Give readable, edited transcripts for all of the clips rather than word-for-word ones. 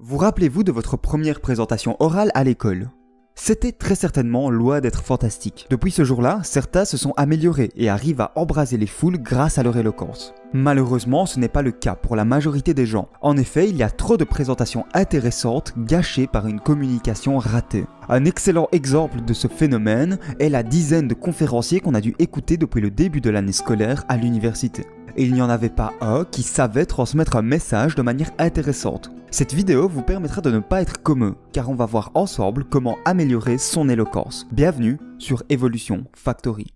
Vous rappelez-vous de votre première présentation orale à l'école? C'était très certainement loin d'être fantastique. Depuis ce jour-là, certains se sont améliorés et arrivent à embraser les foules grâce à leur éloquence. Malheureusement, ce n'est pas le cas pour la majorité des gens. En effet, il y a trop de présentations intéressantes gâchées par une communication ratée. Un excellent exemple de ce phénomène est la dizaine de conférenciers qu'on a dû écouter depuis le début de l'année scolaire à l'université. Et il n'y en avait pas un qui savait transmettre un message de manière intéressante. Cette vidéo vous permettra de ne pas être comme eux, car on va voir ensemble comment améliorer son éloquence. Bienvenue sur Evolution Factory.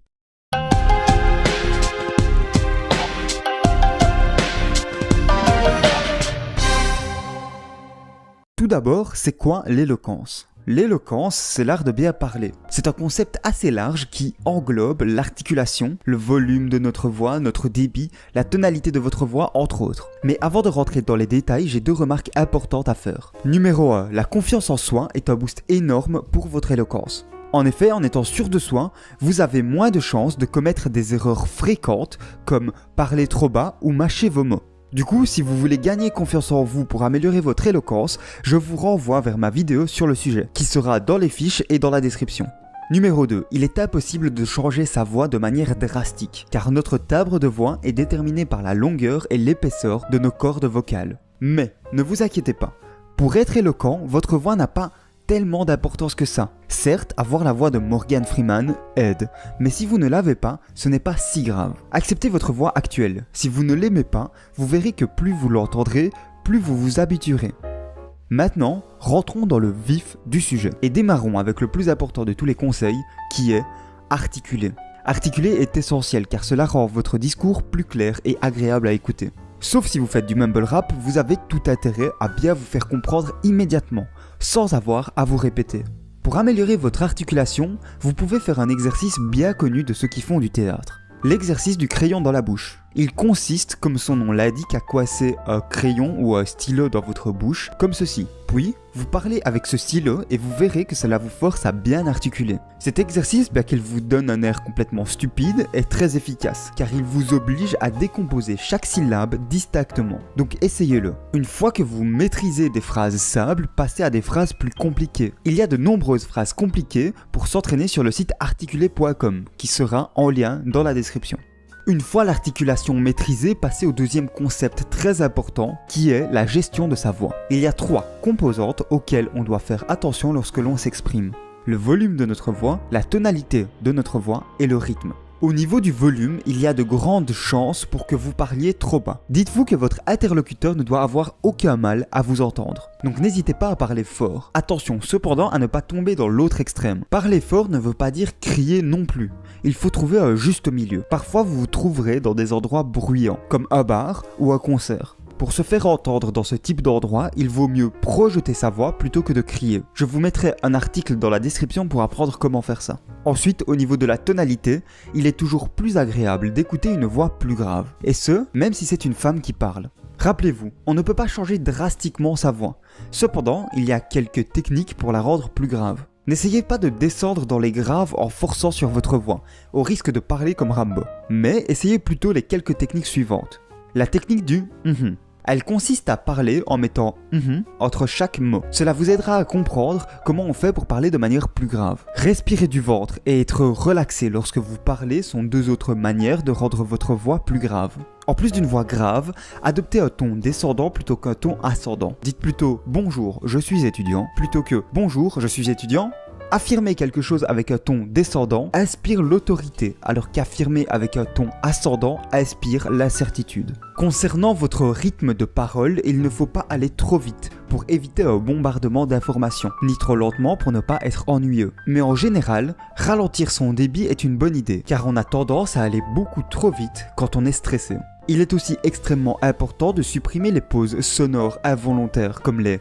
Tout d'abord, c'est quoi l'éloquence ? L'éloquence, c'est l'art de bien parler. C'est un concept assez large qui englobe l'articulation, le volume de notre voix, notre débit, la tonalité de votre voix, entre autres. Mais avant de rentrer dans les détails, j'ai deux remarques importantes à faire. Numéro 1, la confiance en soi est un boost énorme pour votre éloquence. En effet, en étant sûr de soi, vous avez moins de chances de commettre des erreurs fréquentes comme parler trop bas ou mâcher vos mots. Du coup, si vous voulez gagner confiance en vous pour améliorer votre éloquence, je vous renvoie vers ma vidéo sur le sujet, qui sera dans les fiches et dans la description. Numéro 2, il est impossible de changer sa voix de manière drastique, car notre timbre de voix est déterminé par la longueur et l'épaisseur de nos cordes vocales. Mais, ne vous inquiétez pas, pour être éloquent, votre voix n'a pas tellement d'importance que ça. Certes, avoir la voix de Morgan Freeman aide, mais si vous ne l'avez pas, ce n'est pas si grave. Acceptez votre voix actuelle. Si vous ne l'aimez pas, vous verrez que plus vous l'entendrez, plus vous vous habituerez. Maintenant, rentrons dans le vif du sujet et démarrons avec le plus important de tous les conseils, qui est articuler. Articuler est essentiel car cela rend votre discours plus clair et agréable à écouter. Sauf si vous faites du mumble rap, vous avez tout intérêt à bien vous faire comprendre immédiatement, sans avoir à vous répéter. Pour améliorer votre articulation, vous pouvez faire un exercice bien connu de ceux qui font du théâtre. L'exercice du crayon dans la bouche. Il consiste, comme son nom l'indique, à coincer un crayon ou un stylo dans votre bouche, comme ceci. Puis, vous parlez avec ce stylo et vous verrez que cela vous force à bien articuler. Cet exercice, bien qu'il vous donne un air complètement stupide, est très efficace, car il vous oblige à décomposer chaque syllabe distinctement. Donc essayez-le. Une fois que vous maîtrisez des phrases simples, passez à des phrases plus compliquées. Il y a de nombreuses phrases compliquées pour s'entraîner sur le site articuler.com, qui sera en lien dans la description. Une fois l'articulation maîtrisée, passez au deuxième concept très important qui est la gestion de sa voix. Il y a 3 composantes auxquelles on doit faire attention lorsque l'on s'exprime. Le volume de notre voix, la tonalité de notre voix et le rythme. Au niveau du volume, il y a de grandes chances pour que vous parliez trop bas. Dites-vous que votre interlocuteur ne doit avoir aucun mal à vous entendre. Donc n'hésitez pas à parler fort. Attention cependant à ne pas tomber dans l'autre extrême. Parler fort ne veut pas dire crier non plus. Il faut trouver un juste milieu. Parfois vous vous trouverez dans des endroits bruyants, comme un bar ou un concert. Pour se faire entendre dans ce type d'endroit, il vaut mieux projeter sa voix plutôt que de crier. Je vous mettrai un article dans la description pour apprendre comment faire ça. Ensuite, au niveau de la tonalité, il est toujours plus agréable d'écouter une voix plus grave. Et ce, même si c'est une femme qui parle. Rappelez-vous, on ne peut pas changer drastiquement sa voix. Cependant, il y a quelques techniques pour la rendre plus grave. N'essayez pas de descendre dans les graves en forçant sur votre voix, au risque de parler comme Rambo. Mais essayez plutôt les quelques techniques suivantes. La technique du Elle consiste à parler en mettant entre chaque mot. Cela vous aidera à comprendre comment on fait pour parler de manière plus grave. Respirer du ventre et être relaxé lorsque vous parlez sont deux autres manières de rendre votre voix plus grave. En plus d'une voix grave, adoptez un ton descendant plutôt qu'un ton ascendant. Dites plutôt « Bonjour, je suis étudiant » plutôt que « Bonjour, je suis étudiant ». Affirmer quelque chose avec un ton descendant inspire l'autorité, alors qu'affirmer avec un ton ascendant inspire l'incertitude. Concernant votre rythme de parole, il ne faut pas aller trop vite pour éviter un bombardement d'informations, ni trop lentement pour ne pas être ennuyeux. Mais en général, ralentir son débit est une bonne idée, car on a tendance à aller beaucoup trop vite quand on est stressé. Il est aussi extrêmement important de supprimer les pauses sonores involontaires comme les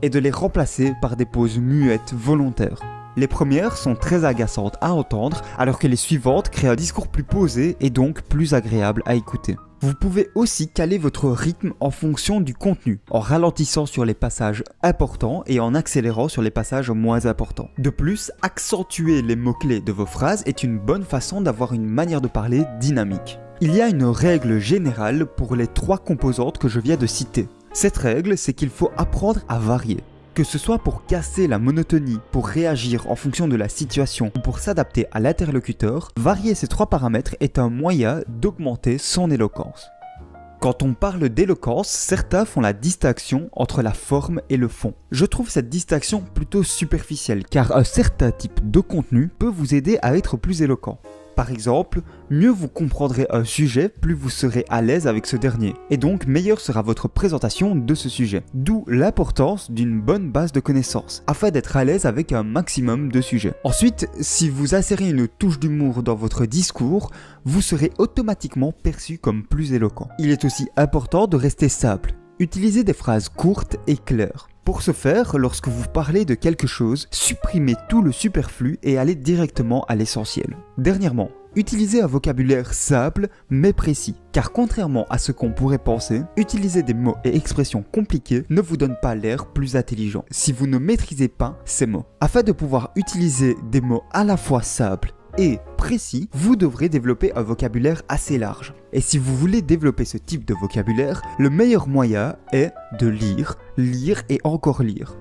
et de les remplacer par des pauses muettes volontaires. Les premières sont très agaçantes à entendre, alors que les suivantes créent un discours plus posé et donc plus agréable à écouter. Vous pouvez aussi caler votre rythme en fonction du contenu, en ralentissant sur les passages importants et en accélérant sur les passages moins importants. De plus, accentuer les mots-clés de vos phrases est une bonne façon d'avoir une manière de parler dynamique. Il y a une règle générale pour les 3 composantes que je viens de citer. Cette règle, c'est qu'il faut apprendre à varier. Que ce soit pour casser la monotonie, pour réagir en fonction de la situation ou pour s'adapter à l'interlocuteur, varier ces 3 paramètres est un moyen d'augmenter son éloquence. Quand on parle d'éloquence, certains font la distinction entre la forme et le fond. Je trouve cette distinction plutôt superficielle car un certain type de contenu peut vous aider à être plus éloquent. Par exemple, mieux vous comprendrez un sujet, plus vous serez à l'aise avec ce dernier. Et donc, meilleure sera votre présentation de ce sujet. D'où l'importance d'une bonne base de connaissances, afin d'être à l'aise avec un maximum de sujets. Ensuite, si vous insérez une touche d'humour dans votre discours, vous serez automatiquement perçu comme plus éloquent. Il est aussi important de rester simple. Utilisez des phrases courtes et claires. Pour ce faire, lorsque vous parlez de quelque chose, supprimez tout le superflu et allez directement à l'essentiel. Dernièrement, utilisez un vocabulaire simple mais précis, car contrairement à ce qu'on pourrait penser, utiliser des mots et expressions compliqués ne vous donne pas l'air plus intelligent si vous ne maîtrisez pas ces mots. Afin de pouvoir utiliser des mots à la fois simples et précis, vous devrez développer un vocabulaire assez large. Et si vous voulez développer ce type de vocabulaire, le meilleur moyen est de lire, lire et encore lire.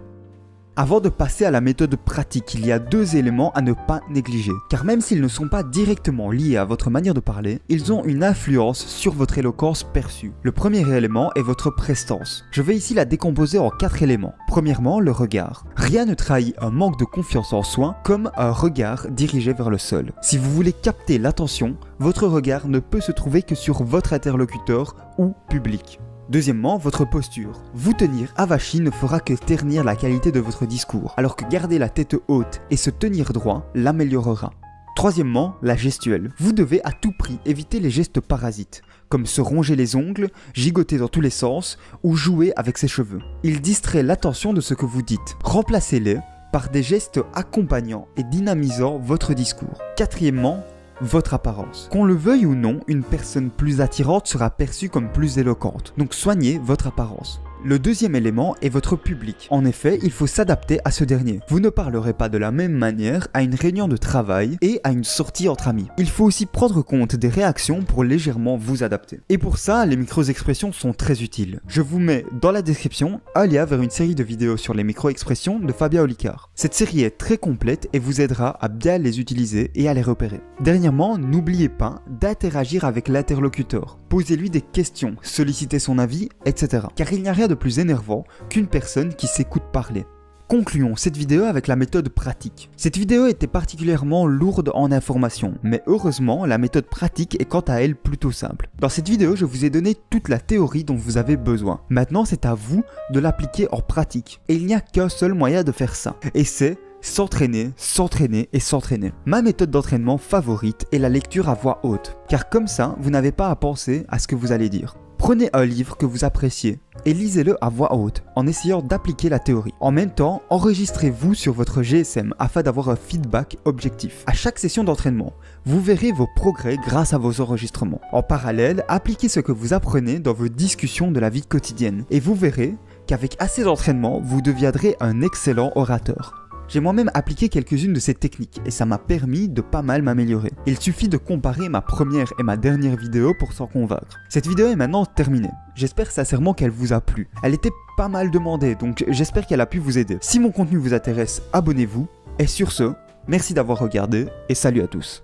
Avant de passer à la méthode pratique, il y a 2 éléments à ne pas négliger, car même s'ils ne sont pas directement liés à votre manière de parler, ils ont une influence sur votre éloquence perçue. Le premier élément est votre prestance. Je vais ici la décomposer en 4 éléments. Premièrement, le regard. Rien ne trahit un manque de confiance en soi comme un regard dirigé vers le sol. Si vous voulez capter l'attention, votre regard ne peut se trouver que sur votre interlocuteur ou public. Deuxièmement, votre posture. Vous tenir avachi ne fera que ternir la qualité de votre discours, alors que garder la tête haute et se tenir droit l'améliorera. Troisièmement, la gestuelle. Vous devez à tout prix éviter les gestes parasites, comme se ronger les ongles, gigoter dans tous les sens ou jouer avec ses cheveux. Ils distraient l'attention de ce que vous dites. Remplacez-les par des gestes accompagnant et dynamisant votre discours. Quatrièmement, votre apparence. Qu'on le veuille ou non, une personne plus attirante sera perçue comme plus éloquente. Donc soignez votre apparence. Le deuxième élément est votre public. En effet, il faut s'adapter à ce dernier. Vous ne parlerez pas de la même manière à une réunion de travail et à une sortie entre amis. Il faut aussi prendre compte des réactions pour légèrement vous adapter. Et pour ça, les micro-expressions sont très utiles. Je vous mets dans la description un lien vers une série de vidéos sur les micro-expressions de Fabien Olicard. Cette série est très complète et vous aidera à bien les utiliser et à les repérer. Dernièrement, n'oubliez pas d'interagir avec l'interlocuteur. Posez-lui des questions, sollicitez son avis, etc. Car il n'y a rien de plus énervant qu'une personne qui s'écoute parler. Concluons cette vidéo avec la méthode pratique. Cette vidéo était particulièrement lourde en informations, mais heureusement la méthode pratique est quant à elle plutôt simple. Dans cette vidéo, je vous ai donné toute la théorie dont vous avez besoin. Maintenant, c'est à vous de l'appliquer en pratique. Et il n'y a qu'un seul moyen de faire ça, et c'est s'entraîner, s'entraîner et s'entraîner. Ma méthode d'entraînement favorite est la lecture à voix haute, car comme ça, vous n'avez pas à penser à ce que vous allez dire. Prenez un livre que vous appréciez et lisez-le à voix haute en essayant d'appliquer la théorie. En même temps, enregistrez-vous sur votre GSM afin d'avoir un feedback objectif. À chaque session d'entraînement, vous verrez vos progrès grâce à vos enregistrements. En parallèle, appliquez ce que vous apprenez dans vos discussions de la vie quotidienne et vous verrez qu'avec assez d'entraînement, vous deviendrez un excellent orateur. J'ai moi-même appliqué quelques-unes de ces techniques et ça m'a permis de pas mal m'améliorer. Il suffit de comparer ma première et ma dernière vidéo pour s'en convaincre. Cette vidéo est maintenant terminée. J'espère sincèrement qu'elle vous a plu. Elle était pas mal demandée, donc j'espère qu'elle a pu vous aider. Si mon contenu vous intéresse, abonnez-vous. Et sur ce, merci d'avoir regardé et salut à tous.